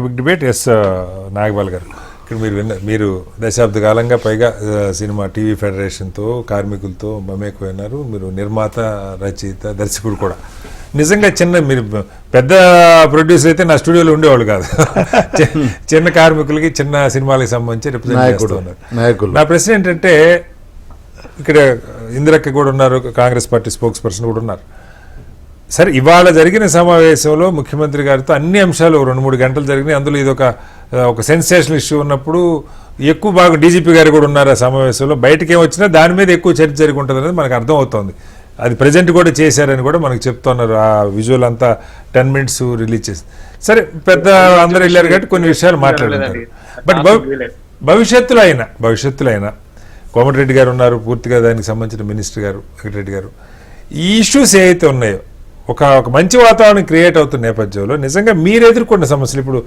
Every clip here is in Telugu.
Big debate. ఎస్ నాగబాల్ గారు, ఇక్కడ మీరు దశాబ్ద కాలంగా పైగా సినిమా టీవీ ఫెడరేషన్తో కార్మికులతో మమేకమైనారు. మీరు నిర్మాత, రచయిత, దర్శకుడు కూడా. నిజంగా మీరు పెద్ద ప్రొడ్యూసర్ అయితే నా స్టూడియోలో ఉండేవాళ్ళు కాదు. చిన్న కార్మికులకి, చిన్న సినిమాలకు సంబంధించి రిప్రజెంట్ చేస్తూ ఉన్నారు. నా ప్రశ్న ఏంటంటే, ఇక్కడ ఇందిరక్క కూడా ఉన్నారు, కాంగ్రెస్ పార్టీ స్పోక్స్ పర్సన్ కూడా ఉన్నారు. సరే, ఇవాళ జరిగిన సమావేశంలో ముఖ్యమంత్రి గారితో అన్ని అంశాలు 2-3 గంటలు జరిగినాయి. అందులో ఇది ఒక సెన్సేషనల్ ఇష్యూ ఉన్నప్పుడు ఎక్కువ బాగా డీజీపీ గారు కూడా ఉన్నారు ఆ సమావేశంలో. బయటకి ఏమొచ్చినా దాని మీద ఎక్కువ చర్చ జరిగి ఉంటుంది అనేది మనకు అర్థమవుతోంది. అది ప్రజెంట్ కూడా చేశారని కూడా మనకు చెప్తున్నారు. ఆ విజువల్ అంతా 10 minutes రిలీజ్ చేసి, సరే పెద్ద అందరూ వెళ్ళారు కాబట్టి కొన్ని విషయాలు మాట్లాడుతున్నారు. బట్ భవిష్యత్తులో అయినా కోమటిరెడ్డి గారు ఉన్నారు, పూర్తిగా దానికి సంబంధించిన మినిస్టర్ గారు, వెంకటరెడ్డి గారు, ఈ ఇష్యూస్ ఏవైతే ఉన్నాయో ఒక మంచి వాతావరణం క్రియేట్ అవుతున్న నేపథ్యంలో నిజంగా మీరు ఎదుర్కొన్న సమస్యలు, ఇప్పుడు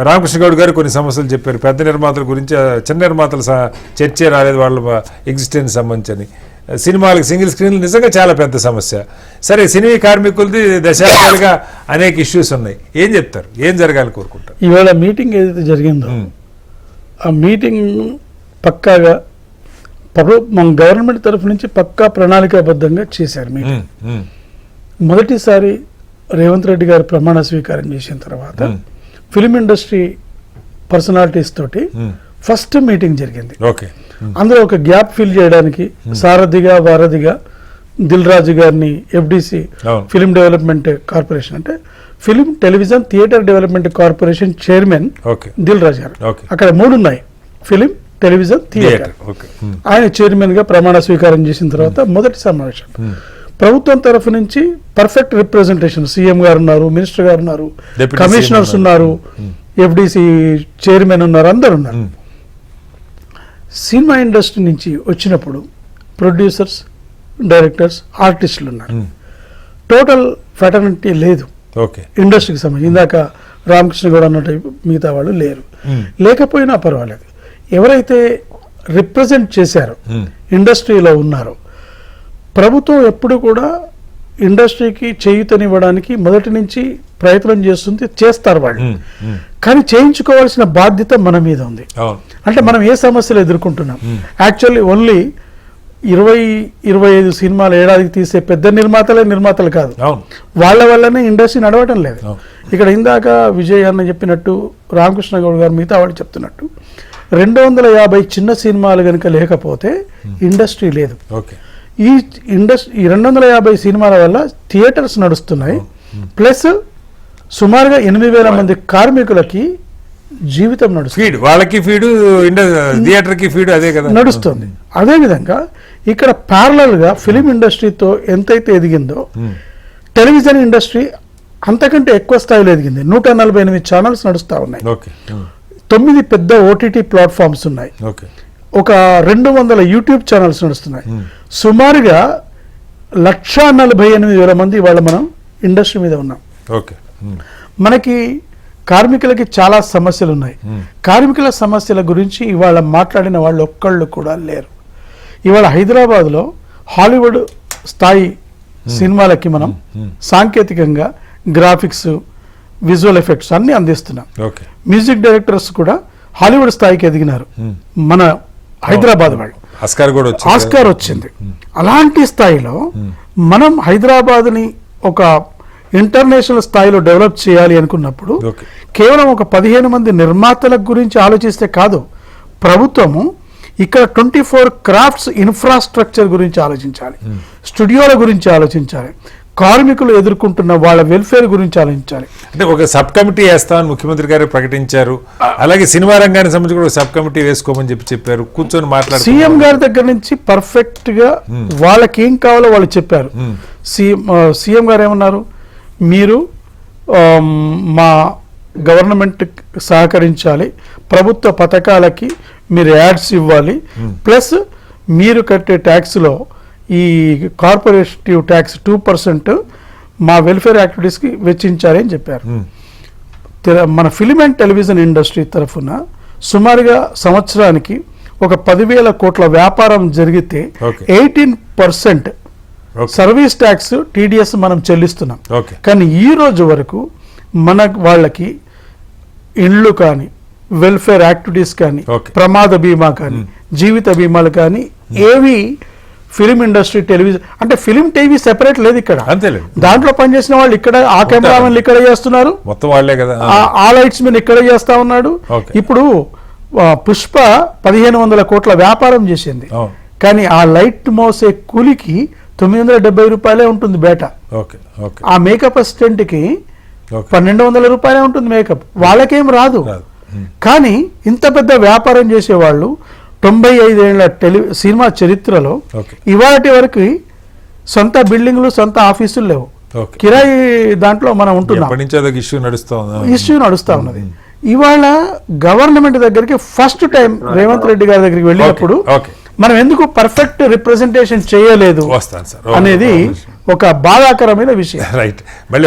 రామకృష్ణ గౌడ్ గారు కొన్ని సమస్యలు చెప్పారు. పెద్ద నిర్మాతల గురించి, చిన్న నిర్మాతల చర్చే రాలేదు వాళ్ళ ఎగ్జిస్టెన్స్ సంబంధించి. సినిమాలకు సింగిల్ స్క్రీన్లు నిజంగా చాలా పెద్ద సమస్య. సరే, సినీ కార్మికులది దశాబ్దాలుగా అనేక ఇష్యూస్ ఉన్నాయి. ఏం చెప్తారు, ఏం జరగాలని కోరుకుంటారు? ఇవాళ మీటింగ్ ఏదైతే జరిగిందో ఆ మీటింగ్ పక్కాగా మన గవర్నమెంట్ తరఫు నుంచి పక్కా ప్రణాళికాబద్ధంగా చేశారు మీటింగ్. మొదటిసారి రేవంత్ రెడ్డి గారు ప్రమాణ స్వీకారం చేసిన తర్వాత ఫిలిం ఇండస్ట్రీ పర్సనాలిటీస్ తోటి ఫస్ట్ మీటింగ్ జరిగింది. అందులో ఒక గ్యాప్ ఫిల్ చేయడానికి సారథిగా, వారధిగా దిల్ రాజు గారిని ఎఫ్డిసి ఫిలిం డెవలప్మెంట్ కార్పొరేషన్, అంటే film television theatre development corporation chairman Dil Raju garu. అక్కడ 3 ఉన్నాయి, ఫిలిం, టెలివిజన్, థియేటర్. ఆయన చైర్మన్ గా ప్రమాణ స్వీకారం చేసిన తర్వాత మొదటి సమావేశం. ప్రభుత్వం తరఫు నుంచి పర్ఫెక్ట్ రిప్రజెంటేషన్, సీఎం గారు ఉన్నారు, మినిస్టర్ గారు ఉన్నారు, కమిషనర్స్ ఉన్నారు, ఎఫ్డిసి చైర్మన్ ఉన్నారు, అందరు ఉన్నారు. సినిమా ఇండస్ట్రీ నుంచి వచ్చినప్పుడు ప్రొడ్యూసర్స్, డైరెక్టర్స్, ఆర్టిస్టులు ఉన్నారు. టోటల్ ఫ్యాటర్నిటీ లేదు ఇండస్ట్రీకి సంబంధించి. ఇందాక రామకృష్ణ గౌడ్ అన్నట్టు మిగతా వాళ్ళు లేరు. లేకపోయినా పర్వాలేదు, ఎవరైతే రిప్రజెంట్ చేశారో, ఇండస్ట్రీలో ఉన్నారో, ప్రభుత్వం ఎప్పుడు కూడా ఇండస్ట్రీకి చేయూతనివ్వడానికి మొదటి నుంచి ప్రయత్నం చేస్తారు వాళ్ళు. కానీ చేయించుకోవాల్సిన బాధ్యత మన మీద ఉంది. అంటే మనం ఏ సమస్యలు ఎదుర్కొంటున్నాం? యాక్చువల్లీ ఓన్లీ 20-25 సినిమాలు ఏడాదికి తీసే పెద్ద నిర్మాతలు కాదు, వాళ్ళ వల్లనే ఇండస్ట్రీ నడవటం లేదు. ఇక్కడ ఇందాక విజయ్ అన్న చెప్పినట్టు, రామకృష్ణ గౌడ్ గారు మిగతా వాళ్ళు చెప్తున్నట్టు, 250 చిన్న సినిమాలు కనుక లేకపోతే ఇండస్ట్రీ లేదు. ఈ 250 సినిమాల వల్ల థియేటర్స్ నడుస్తున్నాయి, ప్లస్ సుమారుగా 8,000 మంది కార్మికులకి జీవితం నడుస్తుంది, వాళ్ళకి ఫీడు, థియేటర్కి ఫీడు అదే కదా నడుస్తుంది. అదేవిధంగా ఇక్కడ ప్యారలల్ గా ఫిలిం ఇండస్ట్రీతో ఎంతైతే ఎదిగిందో, టెలివిజన్ ఇండస్ట్రీ అంతకంటే ఎక్కువ స్థాయిలో ఎదిగింది. 148 ఛానల్స్ నడుస్తూ ఉన్నాయి, 9 పెద్ద ఓటీటీ ప్లాట్ఫామ్స్ ఉన్నాయి, ఒక 200 యూట్యూబ్ ఛానల్స్ నడుస్తున్నాయి. సుమారుగా 148,000 మంది వాళ్ళ మనం ఇండస్ట్రీ మీద ఉన్నాం. మనకి కార్మికులకి చాలా సమస్యలు ఉన్నాయి. కార్మికుల సమస్యల గురించి ఇవాళ మాట్లాడిన వాళ్ళు ఒక్కళ్ళు కూడా లేరు. ఇవాళ హైదరాబాద్లో హాలీవుడ్ స్థాయి సినిమాలకి మనం సాంకేతికంగా గ్రాఫిక్స్, విజువల్ ఎఫెక్ట్స్ అన్ని అందిస్తున్నాం. మ్యూజిక్ డైరెక్టర్స్ కూడా హాలీవుడ్ స్థాయికి ఎదిగినారు మన హైదరాబాద్ వాళ్ళు. ఆస్కార్ వచ్చింది. అలాంటి స్థాయిలో మనం హైదరాబాద్ని ఒక ఇంటర్నేషనల్ స్థాయిలో డెవలప్ చేయాలి అనుకున్నప్పుడు కేవలం ఒక 15 మంది నిర్మాతల గురించి ఆలోచిస్తే కాదు, ప్రభుత్వము ఇక్కడ 24 క్రాఫ్ట్స్ ఇన్ఫ్రాస్ట్రక్చర్ గురించి ఆలోచించాలి, స్టూడియోల గురించి ఆలోచించాలి, కార్మికులు ఎదుర్కొంటున్న వాళ్ళ వెల్ఫేర్ గురించి ఆలోచించాలి. అంటే ఒక సబ్ కమిటీ వేస్తామని ముఖ్యమంత్రి గారు ప్రకటించారు. అలాగే సినిమా రంగానికి సంబంధించి కూడా సబ్ కమిటీ వేసుకోమని చెప్పారు. కూర్చొని మాట్లాడారు. సీఎం గారి దగ్గర నుంచి పర్ఫెక్ట్ గా వాళ్ళకి ఏం కావాలో వాళ్ళు చెప్పారు. సీఎం గారు ఏమన్నారు, మీరు మా గవర్నమెంట్ సహకరించాలి, ప్రభుత్వ పథకాలకి మీరు యాడ్స్ ఇవ్వాలి, ప్లస్ మీరు కట్టే ట్యాక్స్లో ఈ కార్పొరేటివ్ ట్యాక్స్ 2% మా వెల్ఫేర్ యాక్టివిటీస్కి వెచ్చించాలి అని చెప్పారు. మన ఫిలిం అండ్ టెలివిజన్ ఇండస్ట్రీ తరఫున సుమారుగా సంవత్సరానికి ఒక 10,000 కోట్ల వ్యాపారం జరిగితే 18% సర్వీస్ ట్యాక్స్, టీడీఎస్ మనం చెల్లిస్తున్నాం. కానీ ఈ రోజు వరకు మన వాళ్ళకి ఇండ్లు కానీ, వెల్ఫేర్ యాక్టివిటీస్ కానీ, Okay. ప్రమాద బీమా కానీ, జీవిత బీమాలు కానీ ఏవి ఫిలిం ఇండస్ట్రీ, టెలివిజన్ అంటే ఫిలిం టీవీ సెపరేట్ లేదు ఇక్కడ. అంతేలేదు, దాంట్లో పనిచేసిన వాళ్ళు ఇక్కడ, ఆ కెమెరామెన్లు ఇక్కడ చేస్తున్నారు, మొత్తం వాళ్ళే కదా. ఆ లైట్స్ మెన్ ఇక్కడ చేస్తా ఉన్నాడు. Okay. ఇప్పుడు పుష్ప 1500 కోట్ల వ్యాపారం చేసింది, అవును. కానీ ఆ లైట్ మోసే కూలికి 970 రూపాయలే ఉంటుంది బేట. ఓకే ఓకే ఆ మేకప్ అసిస్టెంట్ కి ఓకే 1200 రూపాయలే ఉంటుంది మేకప్, వాళ్ళకేం రాదు. రాదు. కానీ ఇంత పెద్ద వ్యాపారం చేసేవాళ్ళు 95 ఏళ్ల సినిమా చరిత్రలో ఓకే ఇవాటి వరకు సొంత బిల్డింగ్లు, సొంత ఆఫీసులు లేవు. ఓకే కిరాయి దాంట్లో మనం ఉంటున్నాం, ఎప్పటి నుంచో అదొక ఇష్యూ నడుస్తూ ఉంది. ఇష్యూ నడుస్తా ఉన్నది. ఇవాళ గవర్నమెంట్ దగ్గరికి ఫస్ట్ టైం రేవంత్ రెడ్డి గారి దగ్గరికి వెళ్ళినప్పుడు ఓకే మనం ఎందుకు పర్ఫెక్ట్ రిప్రజెంటేషన్ చేయలేదు వస్తాను సార్ అనేది ఒక బాధాకరమైన విషయం. రైట్. మళ్ళీ